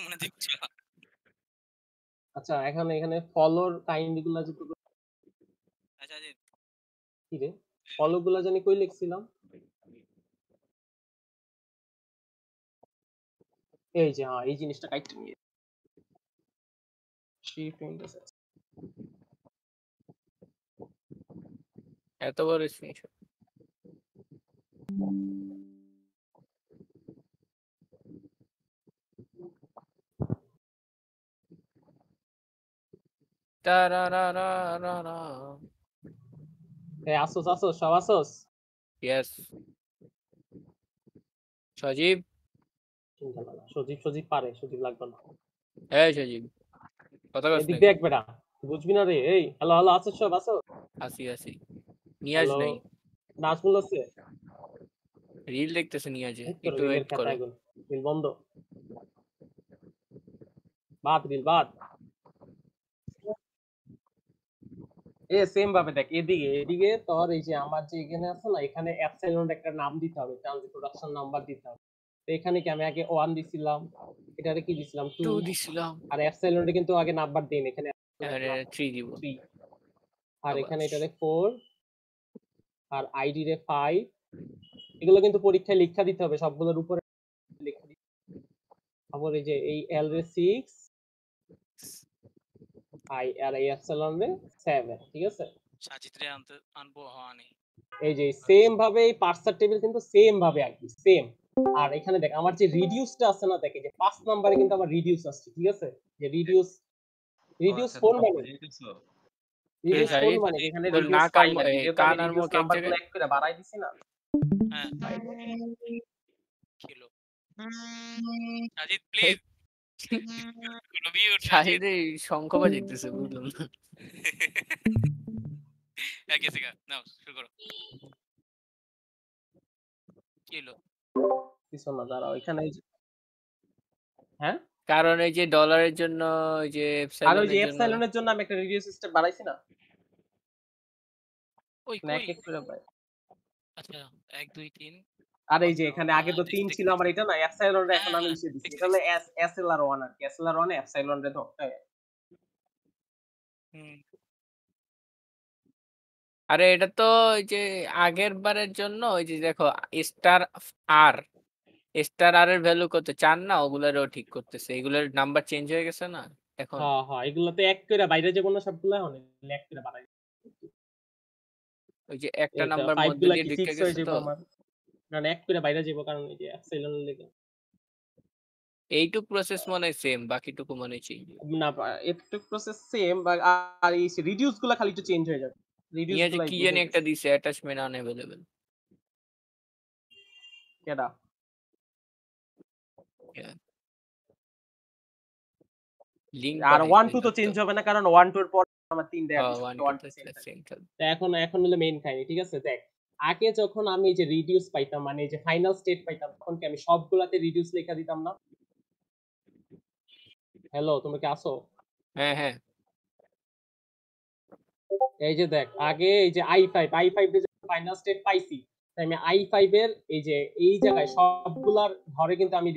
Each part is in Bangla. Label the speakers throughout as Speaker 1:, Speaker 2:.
Speaker 1: মনে দেখছো?
Speaker 2: আচ্ছা এখানে ফলোর কাইন্ড গুলা যে
Speaker 1: আচ্ছা যে
Speaker 2: কি রে ফলো গুলা জানি কই লিখছিলাম এই যে হ্যাঁ এই জিনিসটা কাইটটা নিয়ে শিফট উইন্ডোজ
Speaker 3: এত বড় স্ক্রিনশট
Speaker 2: এই আসোস সব আসোস
Speaker 3: ইয়েস সজীব
Speaker 2: চিন্তা না সজীব পারে সজীব লাগবে না
Speaker 3: এই সজীব কথা কস
Speaker 2: এদিক
Speaker 3: নাকি
Speaker 2: দেখ বেটা বুঝবি না রে এই হ্যালো আসোস সব আসো
Speaker 3: আসি নিয়াজ
Speaker 2: হ্যালো
Speaker 3: নাই
Speaker 2: নাজমুল আছে
Speaker 3: রিল দেখতেছে নিয়াজে
Speaker 2: তোর
Speaker 3: একটু
Speaker 2: রিলের
Speaker 3: ওয়েট করো
Speaker 2: খাতা এগুলো রিল বন্ধ রিল বাদ এ সেম ভাবে দেখ এদিকে তোর এই যে আমার যে এখানে আছে না এখানে অ্যাপসাইলন একটা নাম দিতে হবে ট্রানজিট প্রোডাকশন নাম্বার দিতে হবে তো এখানে কি আমি আগে 1 দিছিলাম এটারে কি দিছিলাম 2
Speaker 3: 2 দিছিলাম
Speaker 2: আর অ্যাপসাইলনে কিন্তু আগে নাম্বার দেন এখানে
Speaker 3: আরে 3 দিব
Speaker 2: 3 আর
Speaker 3: আবার
Speaker 2: এখানে এটারে 4 আর আইডি রে 5 এগুলো কিন্তু পরীক্ষায় লিখা দিতে হবে সবগুলোর উপরে লিখা দিতে আবার এই যে এই এল রে 6 আই আর এই অ্যাপসাইলন রে 7 ঠিক আছে
Speaker 1: সাজিদ রে আনবো হওয়ানি
Speaker 2: এই যে সেম ভাবে এই পার্সার টেবিল কিন্তু সেম ভাবে আঁকবি সেম আর এখানে দেখ আমার যে রিডিউসটা আছে না দেখে যে 5 নম্বরে কিন্তু আমার রিডিউস আসছে ঠিক আছে যে রিডিউস ফোন মানে রিডিউস ফোন মানে এখানে
Speaker 3: তোর
Speaker 2: রিডিউস
Speaker 3: নাক আর
Speaker 2: ফাইল আর যেহেতু আমি
Speaker 3: কান আর
Speaker 2: রিডিউস
Speaker 3: মুখ এক
Speaker 2: নাম্বারগুলো
Speaker 3: জায়গায়
Speaker 2: এক করে বাড়াই দিছি না
Speaker 1: হ্যাঁ কিলো সাজিদ প্লিজ কোনো মিউট সাজিদ
Speaker 3: শাহিদে শঙ্খ বাজাইতেছে বুঝলাম না
Speaker 1: গেছে গা নাও শুরু করো কিলো
Speaker 2: কিছু না দাঁড়াও এখানে এই যে হ্যাঁ
Speaker 3: কারণ এই যে ডলারের জন্য ওই যে
Speaker 2: আর ওই যে
Speaker 3: এপসাইলনের জন্য
Speaker 2: এপসাইলনের জন্য আমি একটা রিডিউস সিস্টেম বাড়াইছি না
Speaker 1: ওই
Speaker 2: না
Speaker 1: কই
Speaker 2: এক এক করে বাড়াই
Speaker 1: আচ্ছা 1 2 3
Speaker 2: আর এই যে এখানে আগে তো 3 ছিল আমার এটা না এপসাইলন রে এখন আমি লিখে দিছি এটা হলো এসএলআর 1 আর এসএলআর 1 এ এপসাইলন রে ধরতে হয়
Speaker 3: আরে এটা তো ওই যে আগের বারের জন্য ওই যে দেখো স্টার আর এর ভ্যালু কত 4 না ওগুলারও ঠিক করতেছে এগুলোর নাম্বার চেঞ্জ হয়ে গেছে না এখন
Speaker 2: হ্যাঁ হ্যাঁ এগুলো তো এক করে বাইরে যাব না সবগুলা অনেক এক করে বাড়াই
Speaker 3: ওই যে একটা
Speaker 2: এটা
Speaker 3: নাম্বার
Speaker 2: 5
Speaker 3: মধ্যে
Speaker 2: গুলা
Speaker 3: দিয়ে
Speaker 2: কি
Speaker 3: ঢুকে
Speaker 2: ফিক্স হয়ে
Speaker 3: গেছে
Speaker 2: যাবে
Speaker 3: তো
Speaker 2: আমার কারণ এক করে বাইরে যাব কারণ এই যে এপসাইলন লেগে
Speaker 3: এইটুক প্রসেস মনে সেম বাকিটুকু মনে চেঞ্জ
Speaker 2: না একটু প্রসেস সেম আর এই রিডিউস গুলা খালি একটু চেঞ্জ হয়ে যাবে রিডিউস
Speaker 3: নিয়ে যে
Speaker 2: গুলা
Speaker 3: কি জানি একটা দিছে অ্যাটাচমেন্ট আনএভেলেবল
Speaker 2: কেডা
Speaker 3: লিংক
Speaker 2: আর 1 2 তো চেঞ্জ হবে না কারণ 1 2 এর পর আমার 3 টা এখন হলো মেইন কাহিনী ঠিক আছে দেখ আগে যখন আমি এই যে রিডিউস পাইতাম মানে এই যে ফাইনাল স্টেট পাইতাম তখন কি আমি সবগুলাতে রিডিউস লেখা দিতাম না হ্যালো তুমি কি আসো
Speaker 3: হ্যাঁ হ্যাঁ
Speaker 2: এই যে দেখ আগে এই যে i5 এর যখন ফাইনাল স্টেট পাইছি তাই আমি i5 এর এই যে এই জায়গায় সবগুলার ঘরে কিন্তু আমি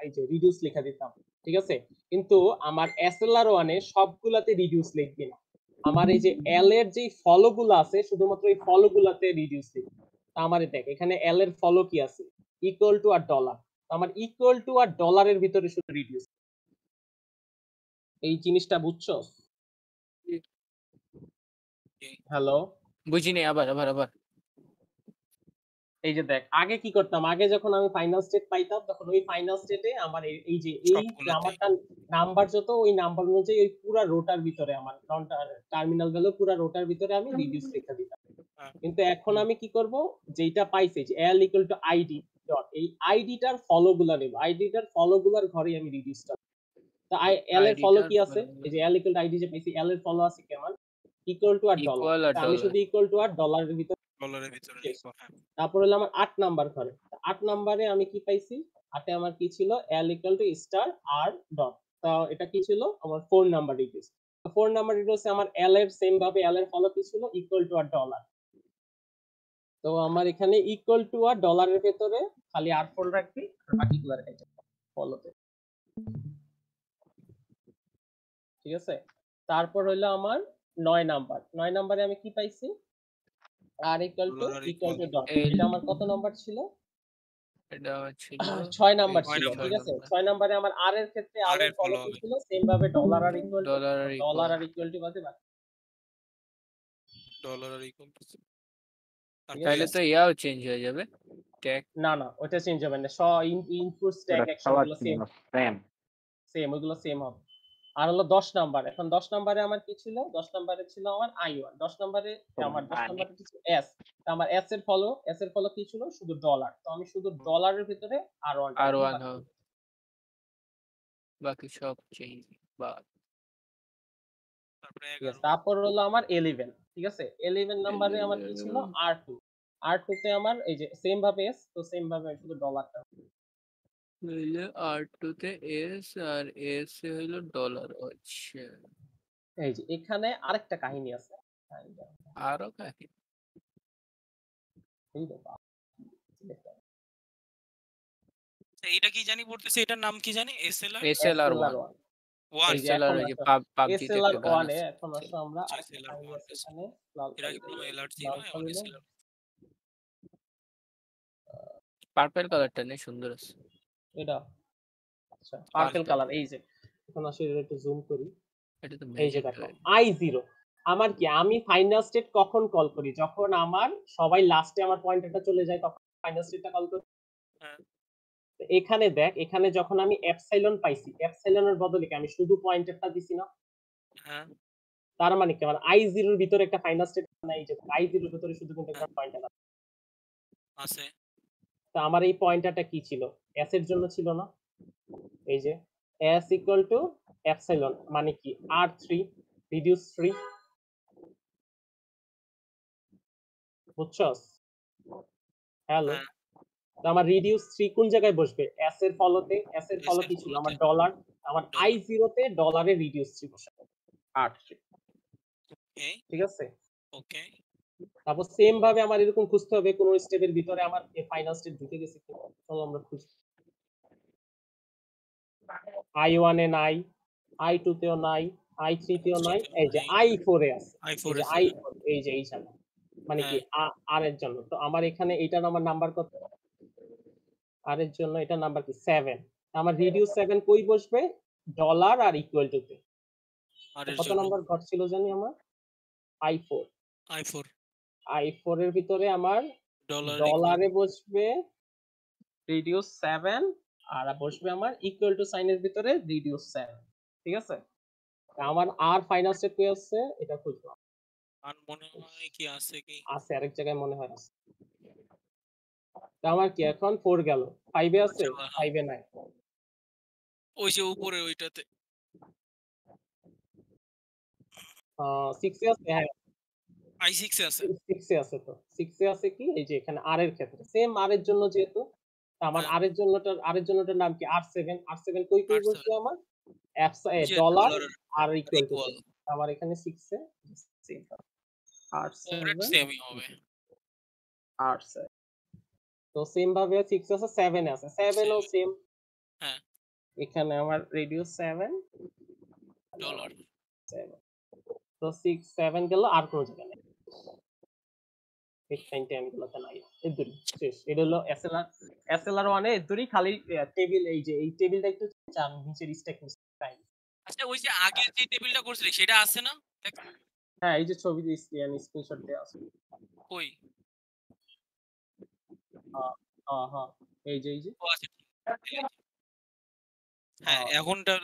Speaker 2: এই যে রিডিউস লেখা দিতাম ঠিক আছে কিন্তু আমার SLR1 এ সবগুলাতে রিডিউস লিখবি না আমার এই যে L এর যে ফলো গুলো আছে শুধুমাত্র এই ফলো গুলাতে রিডিউস লিখবি আমারে দেখ এখানে L এর ফলো কি আছে ইকুয়াল টু আর ডলার আমার ইকুয়াল টু আর ডলারের ভিতরে শুধু রিডিউস এই জিনিসটা বুঝছো হ্যালো
Speaker 3: বুঝিনি আবার
Speaker 2: এই যে দেখ আগে কি করতাম আগে যখন আমি ফাইনাল স্টেট পাইতাম তখন ওই ফাইনাল স্টেটে আমার এই যে এই নাম্বারটা নাম্বার যত ওই নাম্বার অনুযায়ী ওই পুরো রোটার ভিতরে আমার টার্মিনাল ভ্যালু পুরো রোটার ভিতরে আমি রিডিউস লেখা দিতাম কিন্তু এখন আমি কি করব যেটা পাইছি যে l = id ডট এই আইডিটার ফলো গুলা নেব আইডিটার ফলো গুলার ঘরে আমি রিডিউসটা তো l এর ফলো কি আছে এই যে l = id যে পাইছি l এর ফলো আছে কেমন ইকুয়াল টু আর ডলার আমি শুধু ইকুয়াল টু আর ডলারের ভিতরে
Speaker 1: লিখবো হ্যাঁ
Speaker 2: তারপর হলো আমার 8 নাম্বার ঘরে 8 নাম্বারে আমি কি পাইছি 8 এ আমার কি ছিল l = স্টার r ডট তো এটা কি ছিল আমার 4 নাম্বার রিডিউস 4 নাম্বার রিডিউসে আমার l এর সেম ভাবে l এর ফলো কি ছিল ইকুয়াল টু আর ডলার তো আমার এখানে ইকুয়াল টু আর ডলারের ভিতরে খালি r4 রাখবি আর বাকিগুলো রেখে ফলোতে ঠিক আছে? তারপর হইলো আমার 9 নাম্বার। 9 নাম্বারে আমি কি পাইছি? r equal to dot।
Speaker 3: এই
Speaker 2: এটা আমার কত নাম্বার ছিল?
Speaker 3: এটা ছিল
Speaker 2: 6 নাম্বার
Speaker 1: ছয়
Speaker 2: ছিল।
Speaker 1: নাম্বার।
Speaker 2: ঠিক আছে? 6 নাম্বারে আমার r এর ক্ষেত্রে r
Speaker 1: R
Speaker 2: এর
Speaker 1: এর
Speaker 2: ফলো
Speaker 1: follow
Speaker 2: কি
Speaker 1: হবে।
Speaker 2: ছিল? সেম ভাবে $r are equal to
Speaker 3: dollar আর
Speaker 2: $r are equal to বলতে পারি।
Speaker 1: ডলার আর ইকুয়াল টু
Speaker 2: ঠিক
Speaker 3: তাহলে
Speaker 2: আছে?
Speaker 3: তো ইয়াও চেঞ্জ হয়ে যাবে ট্যাগ
Speaker 2: না, ওটা চেঞ্জ হবে না। ইনপুট স্ট্যাক
Speaker 4: ওটা
Speaker 2: অ্যাকশন
Speaker 4: খাওয়ার
Speaker 2: গুলো
Speaker 4: ছিল না, স্প্যাম।
Speaker 2: সেম ওইগুলো সেম হবে। আর হলো 10 নাম্বার। এখন 10 নাম্বারে আমার কি ছিল? 10 নাম্বারে ছিল আমার I1। 10 নাম্বারে আমার 10 নাম্বারে কিছু S। তো আমার S এর ফলো কি ছিল? শুধু ডলার। তো আমি শুধু ডলারের ভিতরে R1 টা
Speaker 3: আর
Speaker 2: লিখলাম,
Speaker 3: ওয়ান
Speaker 2: বাকি
Speaker 3: বাকি সব চেঞ্জ বা
Speaker 1: তারপরে
Speaker 2: ঠিক আছে।
Speaker 1: 11
Speaker 2: তারপর হলো আমার 11। ঠিক আছে? 11 নাম্বারে আমার কি ছিল? R2। R2 তে আমার এই যে সেম ভাবে S, তো সেম ভাবে শুধু ডলারটা।
Speaker 3: হইলো R2 তে এস আর এস এ হইলো ডলার। আচ্ছা
Speaker 2: এই যে এখানে আরেকটা কাহিনী আছে।
Speaker 3: আরো কাহিনী
Speaker 2: এই দেখো।
Speaker 1: এইটা কি জানি পড়তেছে, এটার নাম কি জানি? SLR
Speaker 3: SLR 1
Speaker 2: SLR1
Speaker 1: 1
Speaker 2: এই যে
Speaker 3: SLR
Speaker 2: এখন
Speaker 3: ওই যে
Speaker 2: আসো
Speaker 3: পাবজিতে একটা গান
Speaker 2: SLR1 এ
Speaker 3: আছে
Speaker 2: এখন আসো আমরা
Speaker 1: আচ্ছা,
Speaker 2: আরেকটা
Speaker 1: SLR
Speaker 2: কাহিনী
Speaker 1: 1
Speaker 2: আছে এখানে লাল
Speaker 1: এর আগে প্রথমে LR0 এখন SLR
Speaker 3: পার্পল কালারটা নেই, সুন্দর আছে।
Speaker 2: এটা আচ্ছা পার্পল
Speaker 3: Purple।
Speaker 2: কালার। এই যে এখন আসো এটা একটু জুম করি।
Speaker 3: এটা তো
Speaker 2: এই যে
Speaker 3: ম্যাজিক
Speaker 2: দেখো I0 আমার কি আমি ফাইনাল স্টেট কখন কল করি? যখন আমার সবাই লাস্টে আমার পয়েন্টারটা চলে যায় তখন ফাইনাল স্টেটটা কল করি।
Speaker 1: হ্যাঁ।
Speaker 2: তো এখানে দেখ, এখানে যখন আমি এপসাইলন পাইছি, এপসাইলনের বদলে কি আমি শুধু পয়েন্টারটা দিছি না?
Speaker 1: হ্যাঁ
Speaker 2: তার মানে কি আমার I0 এর ভিতরে একটা ফাইনাল স্টেট নাই, যে I0 এর ভিতরে শুধু কিন্তু একটা পয়েন্টার আছে।
Speaker 1: আছে।
Speaker 2: তো আমার এই পয়েন্টারটা কি ছিল? S এর জন্য ছিল না? এই যে S equal to epsilon মানে কি R3 reduce 3 বুঝছস? হ্যালো।
Speaker 1: হ্যাঁ
Speaker 2: তো আমার রিডিউস 3 কোন জায়গায় বসবে? S এর ফলোতে। S এর ফলো
Speaker 1: S এর
Speaker 2: কি ছিল?
Speaker 1: ফলোতে।
Speaker 2: আমার ডলার। আমার
Speaker 1: ডলার।
Speaker 2: I0 তে ডলারে রিডিউস 3 বসাবো। R3
Speaker 1: ওকে
Speaker 2: ঠিক আছে?
Speaker 1: ওকে
Speaker 2: তারপর সেম ভাবে আমার এরকম খুঁজতে হবে কোন স্টেপের ভিতরে আমার এই ফাইনাল স্টেট ঢুকে গেছে কিনা। চলো আমরা খুঁজি। I1 এ নাই, I2 তেও নাই, I3 তেও নাই, এই যে I4 এ আছে।
Speaker 1: i4
Speaker 2: এই যে
Speaker 1: আছে।
Speaker 2: I4 এই যে এইখানে। মানে কি আর এর জন্য। তো আমার এখানে এটার আমার নাম্বার কত? আর এর জন্য এটা নাম্বার কি 7। আমার রিডিউস 7 কই বসবে? ডলার আর ইকুয়াল টু তে।
Speaker 1: আর এর
Speaker 2: কত
Speaker 1: জন্য
Speaker 2: নাম্বার ঘর ছিল জানি আমার? I4।
Speaker 1: i4
Speaker 2: I4 এর ভিতরে আমার
Speaker 1: ডলার
Speaker 2: ডলারে বসবে রিডিউস 7 আর বসবে আমার ইকুয়াল টু সাইনের ভিতরে রিডিউস 7। ঠিক আছে? আমার আর ফাইনাল স্টেপ কি আছে এটা খুঁজবো।
Speaker 1: আর মনে হয় কি আছে কি?
Speaker 2: আছে আরেক জায়গায় মনে হয় আছে। তো আমার কি এখন 4 গেল। 5 এ আছে? 5 এ নাই।
Speaker 1: ওই যে উপরে ওইটাতে
Speaker 2: 6 এ আছে? হ্যাঁ
Speaker 1: i6 এ আছে।
Speaker 2: 6 এ আছে তো। 6 এ আছে কি? এই যে এখানে আর এর ক্ষেত্রে। সেম আর এর জন্য যেহেতু আমার আর এর জন্যটার নাম কি? R7 কই
Speaker 1: R7
Speaker 2: বসবে আমার?
Speaker 1: ওই যে
Speaker 2: dollar
Speaker 1: dollar
Speaker 2: are equal to
Speaker 1: equal
Speaker 2: আমার এখানে 6 এ সেম R7
Speaker 1: সেমই হবে।
Speaker 2: R7 তো সেম ভাবে 6 আছে 7 এ আছে 7 ও সেম।
Speaker 1: হ্যাঁ
Speaker 2: এখানে আমার রেডিয়াস 7
Speaker 1: ডলার
Speaker 2: 7 তো 6 7 গেল আর কোন জায়গা নেই। এই টাইম গুলোতে নাই এদুরি শেষ। এটা হলো SLR 1 এ এদুরি খালি টেবিল। এই যে এই টেবিলটা একটু চান নিচের স্ট্যাক টাইম।
Speaker 1: আচ্ছা ওই যে আগের যে টেবিলটা করছিলি সেটা আছে না? দেখ
Speaker 2: হ্যাঁ এই যে ছবি দিয়ে স্ক্রিনশট দেয়া আছে।
Speaker 1: কই?
Speaker 2: হ্যাঁ এই যে
Speaker 1: ও আছে। হ্যাঁ এখনটা